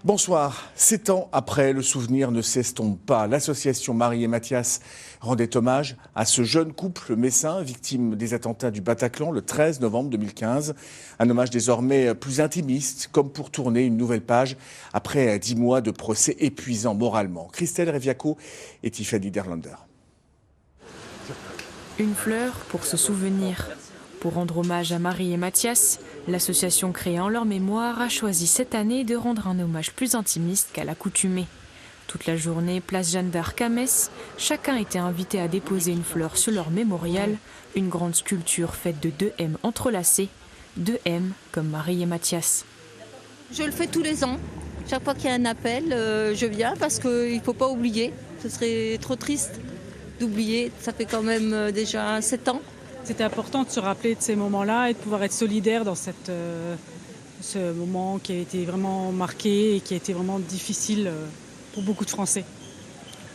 Bonsoir. 7 ans après, le souvenir ne s'estompe pas. L'association Marie et Mathias rendait hommage à ce jeune couple messin, victime des attentats du Bataclan le 13 novembre 2015. Un hommage désormais plus intimiste, comme pour tourner une nouvelle page après 10 mois de procès épuisants moralement. Christelle Reviaco et Tiffany Niederlander. Une fleur pour se souvenir. Pour rendre hommage à Marie et Mathias, l'association créée en leur mémoire a choisi cette année de rendre un hommage plus intimiste qu'à l'accoutumée. Toute la journée, place Jeanne d'Arc à Metz, chacun était invité à déposer une fleur sur leur mémorial, une grande sculpture faite de 2 M entrelacés, 2 M comme Marie et Mathias. Je le fais tous les ans. Chaque fois qu'il y a un appel, je viens parce qu'il ne faut pas oublier. Ce serait trop triste d'oublier. Ça fait quand même déjà 7 ans. C'était important de se rappeler de ces moments-là et de pouvoir être solidaire dans ce moment qui a été vraiment marqué et qui a été vraiment difficile pour beaucoup de Français.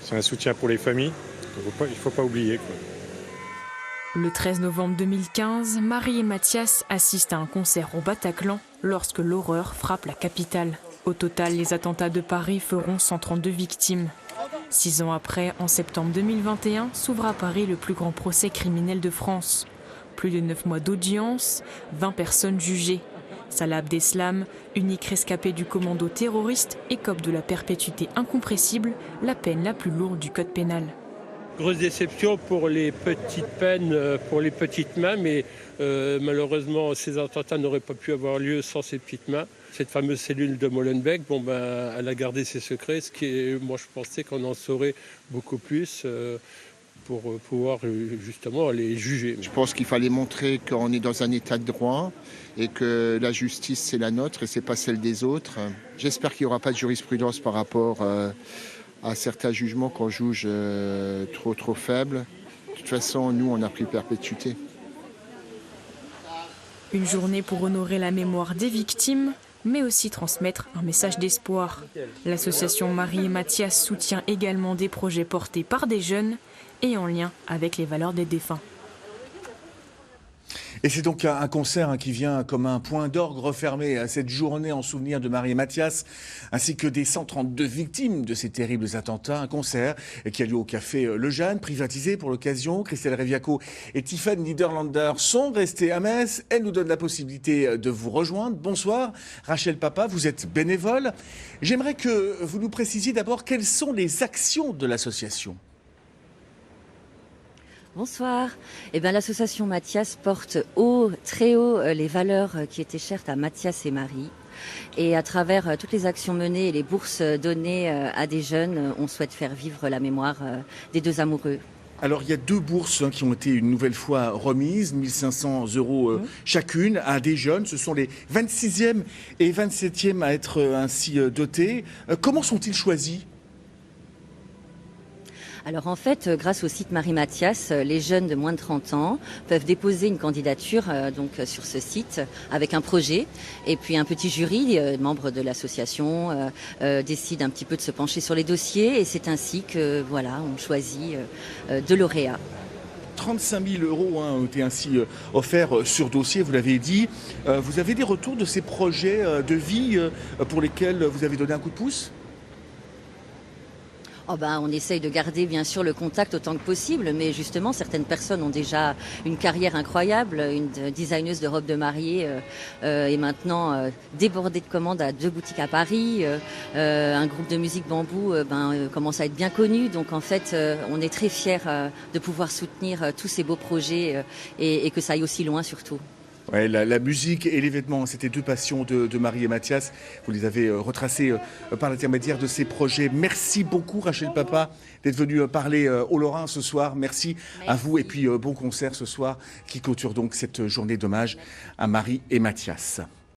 C'est un soutien pour les familles, il ne faut pas oublier, quoi. Le 13 novembre 2015, Marie et Mathias assistent à un concert au Bataclan lorsque l'horreur frappe la capitale. Au total, les attentats de Paris feront 132 victimes. 6 ans après, en septembre 2021, s'ouvre à Paris le plus grand procès criminel de France. Plus de 9 mois d'audience, 20 personnes jugées. Salah Abdeslam, unique rescapé du commando terroriste, écope de la perpétuité incompressible, la peine la plus lourde du code pénal. Grosse déception pour les petites peines, pour les petites mains, mais malheureusement ces attentats n'auraient pas pu avoir lieu sans ces petites mains. Cette fameuse cellule de Molenbeek, elle a gardé ses secrets, moi je pensais qu'on en saurait beaucoup plus pour pouvoir justement les juger. Je pense qu'il fallait montrer qu'on est dans un état de droit et que la justice c'est la nôtre et c'est pas celle des autres. J'espère qu'il n'y aura pas de jurisprudence par rapport à certains jugements qu'on juge trop faibles. De toute façon, nous on a pris perpétuité. Une journée pour honorer la mémoire des victimes, mais aussi transmettre un message d'espoir. L'association Marie et Mathias soutient également des projets portés par des jeunes et en lien avec les valeurs des défunts. Et c'est donc un concert qui vient comme un point d'orgue refermer à cette journée en souvenir de Marie et Mathias, ainsi que des 132 victimes de ces terribles attentats. Un concert qui a lieu au café Le Jeanne, privatisé pour l'occasion. Christelle Reviaco et Tiffany Niederlander sont restées à Metz. Elles nous donnent la possibilité de vous rejoindre. Bonsoir, Rachel Papa, vous êtes bénévole. J'aimerais que vous nous précisiez d'abord quelles sont les actions de l'association. Bonsoir. L'association Mathias porte très haut les valeurs qui étaient chères à Mathias et Marie. Et à travers toutes les actions menées et les bourses données à des jeunes, on souhaite faire vivre la mémoire des 2 amoureux. Alors, il y a 2 bourses qui ont été une nouvelle fois remises, 1 500 € chacune, à des jeunes. Ce sont les 26e et 27e à être ainsi dotés. Comment sont-ils choisis ? Alors en fait, grâce au site Marie Mathias, les jeunes de moins de 30 ans peuvent déposer une candidature sur ce site avec un projet. Et puis un petit jury, membres de l'association, décide un petit peu de se pencher sur les dossiers. Et c'est ainsi que on choisit 2 lauréats. 35 000 € ont été ainsi offerts sur dossier, vous l'avez dit. Vous avez des retours de ces projets de vie pour lesquels vous avez donné un coup de pouce ? On essaye de garder bien sûr le contact autant que possible, mais justement certaines personnes ont déjà une carrière incroyable. Une designeuse de robes de mariée est maintenant débordée de commandes à 2 boutiques à Paris. Un groupe de musique bambou commence à être bien connu. Donc en fait, on est très fiers de pouvoir soutenir tous ces beaux projets et que ça aille aussi loin surtout. Ouais, la musique et les vêtements, c'était 2 passions de Marie et Mathias. Vous les avez retracées par l'intermédiaire de ces projets. Merci beaucoup Rachel Papa d'être venue parler aux Lorrains ce soir. Merci à vous et puis bon concert ce soir qui clôture donc cette journée d'hommage à Marie et Mathias.